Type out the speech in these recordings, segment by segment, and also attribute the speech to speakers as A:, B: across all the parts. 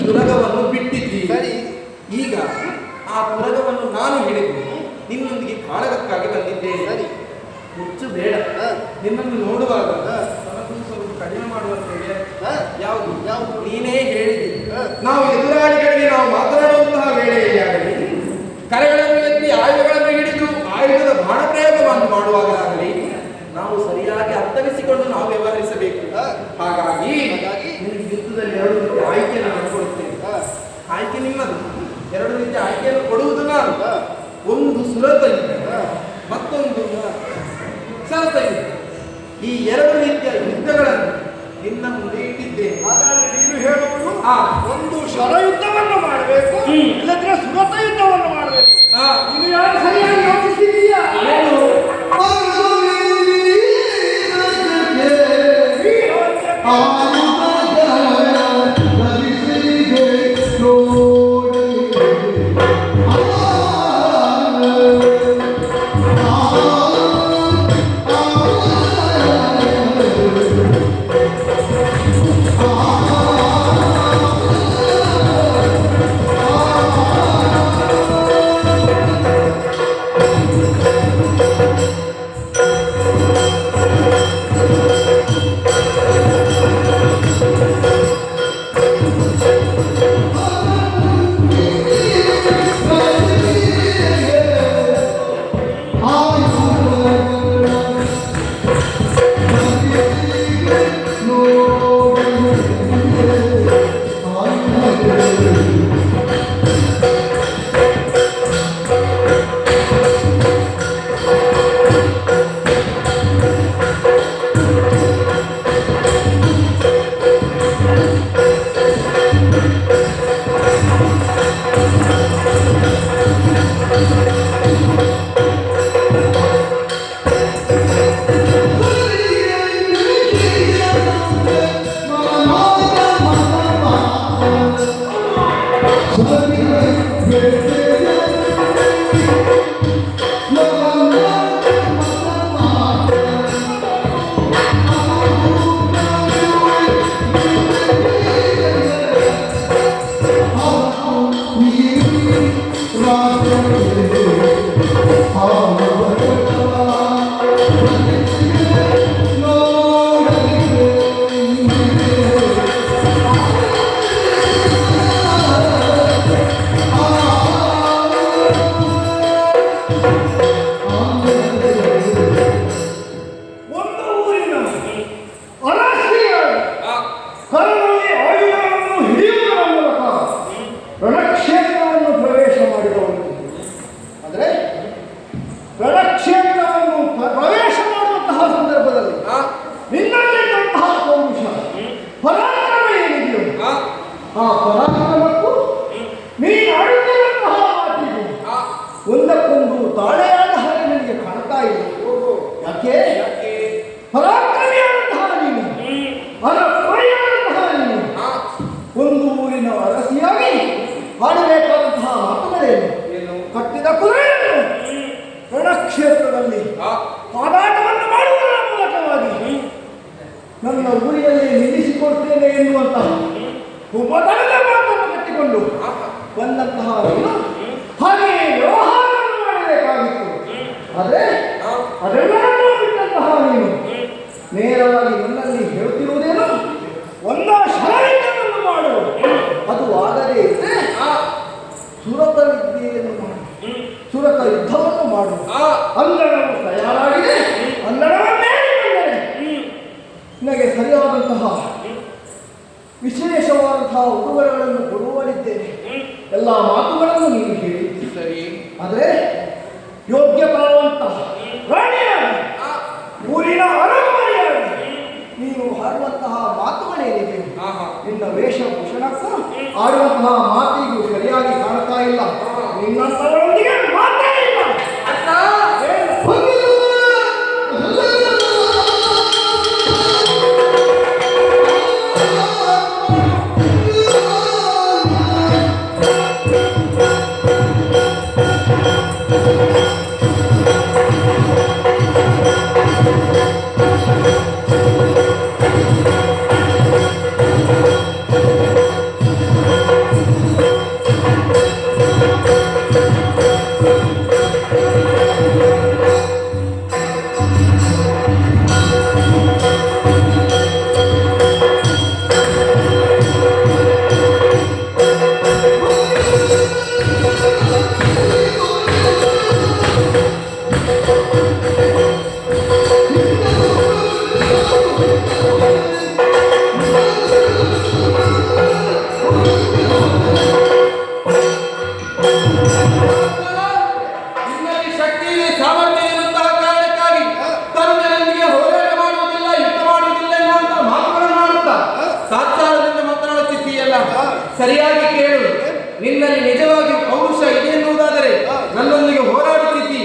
A: ತುರಗವನ್ನು ಬಿಟ್ಟಿದ್ದೀವಿ.
B: ಸರಿ.
A: ಈಗ ಆ ತುರಗವನ್ನು ನಾನು ಹಿಡಿದು ನಿನ್ನೊಂದಿಗೆ ಕಾಳಗಕ್ಕಾಗಿ ಬಂದಿದ್ದೇನೆ.
B: ಸರಿ.
A: ಹೆಚ್ಚು ಬೇಡ. ನಿನ್ನನ್ನು ನೋಡುವಾಗ ನನಗೂ ಸ್ವಲ್ಪ ಕಡಿಮೆ ಮಾಡುವಂತೇಳಿ ಯಾವುದು
B: ಯಾವುದು
A: ನೀನೇ ಹೇಳಿದೆ. ನಾವು ಎದುರಾಳಿಗಳಿಗೆ ನಾವು ಮಾತನಾಡುವಂತಹ ವೇಳೆಯಲ್ಲಿ ಆಗಲಿ, ಕರೆಗಳನ್ನು ಎತ್ತಿ ಆಯುಧಗಳನ್ನು ಹಿಡಿದು ಆಯುಧದ ಬಾಣ ಪ್ರಯೋಗವನ್ನು ಮಾಡುವಾಗಲಾಗಲಿ ನಾವು ಸರಿಯಾಗಿ ಅರ್ಥವಿಸಿಕೊಂಡು ನಾವು ವ್ಯವಹರಿಸಬೇಕು. ಹಾಗಾಗಿ ನಿಮಗೆ ಯುದ್ಧದಲ್ಲಿ 2 ರೀತಿಯ ಆಯ್ಕೆಯನ್ನು ನಾನು ಕೊಡುತ್ತೇನೆ. ಆಯ್ಕೆ ನಿಮ್ಮದು. 2 ರೀತಿಯ ಆಯ್ಕೆಯನ್ನು ಕೊಡುವುದು ನಾನು. ಒಂದು ಸುರತ ಯುದ್ಧ, ಮತ್ತೊಂದು ಸರತ ಯುದ್ಧ. ಈ 2 ರೀತಿಯ ಯುದ್ಧಗಳನ್ನು ನಿನ್ನ ಮುಂದೆ ಇಟ್ಟಿದ್ದೇನೆ.
B: ಹಾಗಾದ್ರೆ ನೀನು ಹೇಳುವುದು
A: ಒಂದು
B: ಶರ ಯುದ್ಧವನ್ನು ಮಾಡಬೇಕು, ಇಲ್ಲದ್ರೆ ಸುರತ ಯುದ್ಧವನ್ನು ಮಾಡಬೇಕು. ನೀನು ಯಾರು ಸರಿಯಾಗಿ ಯೋಚಿಸಿದೀಯಾ? ಒಂದಕ್ಕೊಂದು ತಾಳೆಯಾದ ಹಾಗೆ ನನಗೆ ಕಾಣ್ತಾ ಇಲ್ಲ. ಯಾಕೆ? ಪರಾಕ್ರಮಿಯಾದಂತಹ ನೀನು, ಪರಾಕ್ರಮಿಯಾದಂತಹ ನೀನು ಒಂದು ಊರಿನ ಅರಸಿಯಾಗಿ ಆಡಬೇಕಾದಂತಹ ಮಾತುಗಳೇನು? ಕಟ್ಟಿದ ಕುದುರೆಯನ್ನು ರಣಕ್ಷೇತ್ರದಲ್ಲಿ ಪಾದಾಟವನ್ನು ಮಾಡುವುದರ ಮೂಲಕವಾಗಿ ನನ್ನ ಊರಿನಲ್ಲಿ ನಿಲ್ಲಿಸಿಕೊಡ್ತೇನೆ ಎನ್ನುವಂತಹ ಕುಮತನದ ಮಾತನ್ನು ಕಟ್ಟಿಕೊಂಡು ಬಂದಂತಹ ನೀನು ಹಾಗೆ ವ್ಯವಹಾರವನ್ನು ಮಾಡಬೇಕಾಗಿತ್ತು. ಆದರೆ ಅದೆಲ್ಲವನ್ನೂ ಬಿಟ್ಟಂತಹ ನೀನು ನೇರವಾಗಿ ನನ್ನಲ್ಲಿ ಹೇಳುತ್ತಿರುವುದೇನು? ಒಂದ ಶರಯುದ್ಧವನ್ನು ಮಾಡು. ಅದು ಆಗದೇ ಇದ್ದರೆ ಸುರತ ವಿದ್ಯೆಯನ್ನು ಮಾಡು, ಸುರತ ಯುದ್ಧವನ್ನು ಮಾಡು. ಅಂಗಣವು ತಯಾರಾಗಿದೆ, ಅಂಗಣವನ್ನೇ ಬಂದರೆ ನಿನಗೆ ಸರಿಯಾದಂತಹ ವಿಶೇಷವಾದಂತಹ ಉಡುಗೊರೆಗಳನ್ನು ಕೊಡುವಲಿದ್ದೇನೆ. ಎಲ್ಲ ಮಾತುಗಳನ್ನು ನೀನು ಹೇಳಿದ್ದೀರಿ ಸರಿ. ಆದರೆ ಯೋಗ್ಯತಾವಂತ ರಾಣಿಯಾಗಿ ಊರಿನ ಅರಮನೆಯಾಗಿ ನೀನು ಹಾಡುವಂತಹ ಮಾತುಗಳೇನಿದೆ, ನಿನ್ನ ವೇಷಭೂಷಣಕ್ಕೂ ಆಡುವಂತಹ ಮಾತಿಗೂ ಸರಿಯಾಗಿ ಕಾಣ್ತಾ ಇಲ್ಲ. ನಿನ್ನಂತವರೊಂದಿಗೆ ಮಾತೇ ಇಲ್ಲ.
A: ಸರಿಯಾಗಿ ಕೇಳು. ನಿನ್ನಲ್ಲಿ ನಿಜವಾಗಿ ಪೌರುಷ ಇದೆ ಎನ್ನುವುದಾದರೆ ನನ್ನೊಂದಿಗೆ ಹೋರಾಡುತ್ತಿದ್ದಿ.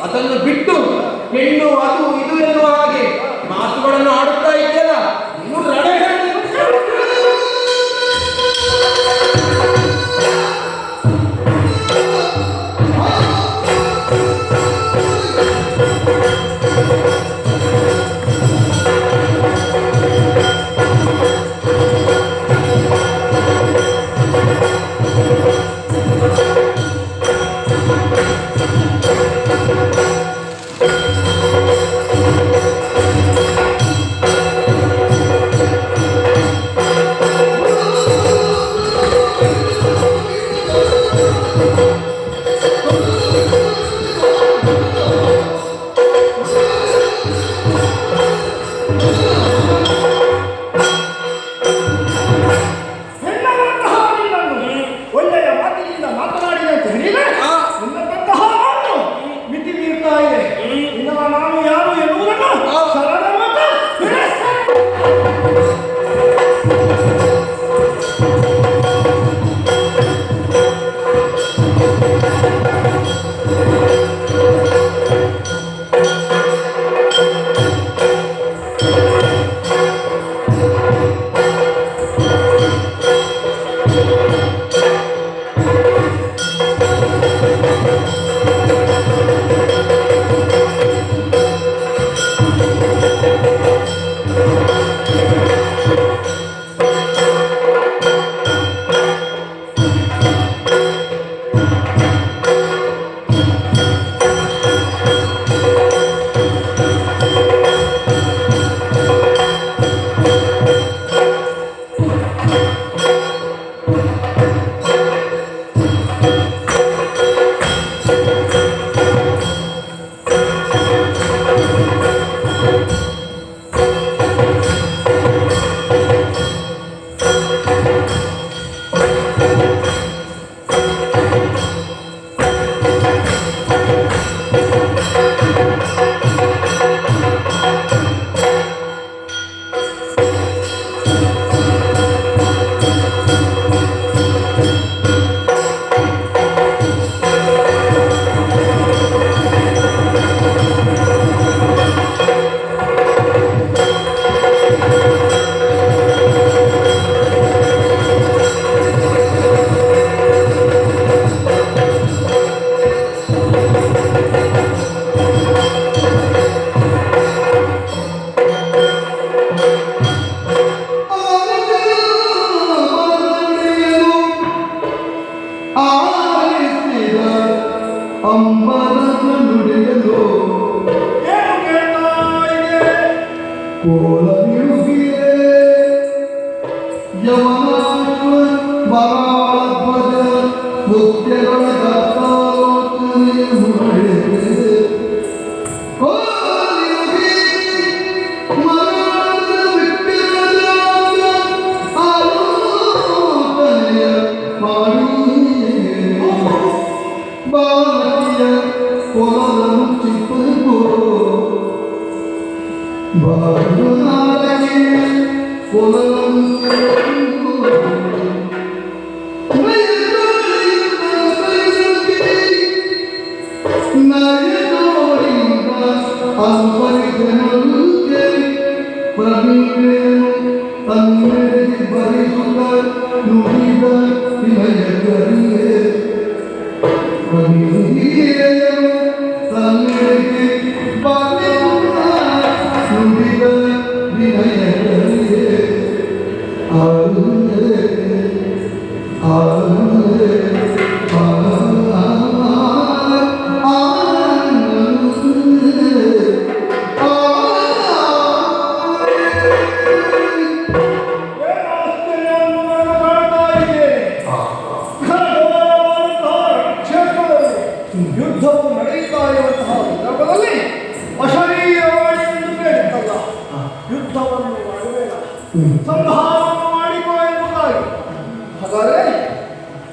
A: ಅದನ್ನು ಬಿಟ್ಟು ಹೆಣ್ಣು ಅದು ಇದು ಎನ್ನುವ ಹಾಗೆ ಮಾತುಗಳನ್ನು ಆಡುತ್ತಾ ಇದೆಯಲ್ಲ, ಇನ್ನು ನಡೆ ಹೇಳು.
B: ಯುದ್ಧವು ನಡೆಯುತ್ತಾ ಇರುವಂತಹ ಸಂದರ್ಭದಲ್ಲಿ ಅಶರೀರವಾಣಿ ಎಂದು ಕೇಳಿದ್ದಲ್ಲ, ಯುದ್ಧವನ್ನು ಮಾಡಬೇಡ, ಸಂಹಾರವನ್ನು ಮಾಡಿಕೋ ಎಂಬುದಾಗಿ. ಹಾಗಾದರೆ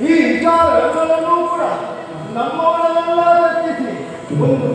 B: ಈ ವಿಚಾರಗಳನ್ನು ಕೂಡ ನಮ್ಮವರನ್ನೆಲ್ಲ ರಚಿಸಿ ಒಂದು